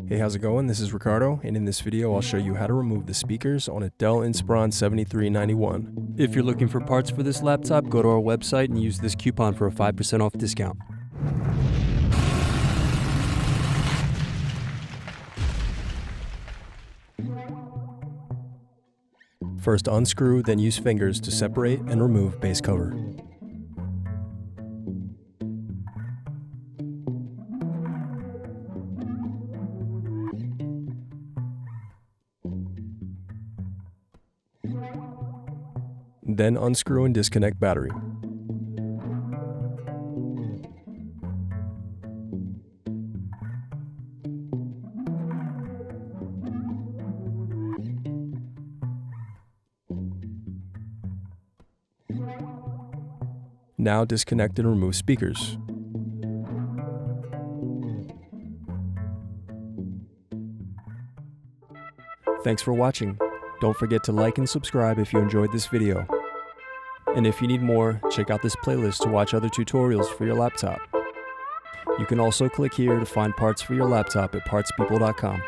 Hey, how's it going? This is Ricardo, and in this video I'll show you how to remove the speakers on a Dell Inspiron 7391. If you're looking for parts for this laptop, go to our website and use this coupon for a 5% off discount. First unscrew, then use fingers to separate and remove base cover. Then unscrew and disconnect battery. Now disconnect and remove speakers. Thanks for watching. Don't forget to like and subscribe if you enjoyed this video. And if you need more, check out this playlist to watch other tutorials for your laptop. You can also click here to find parts for your laptop at partspeople.com.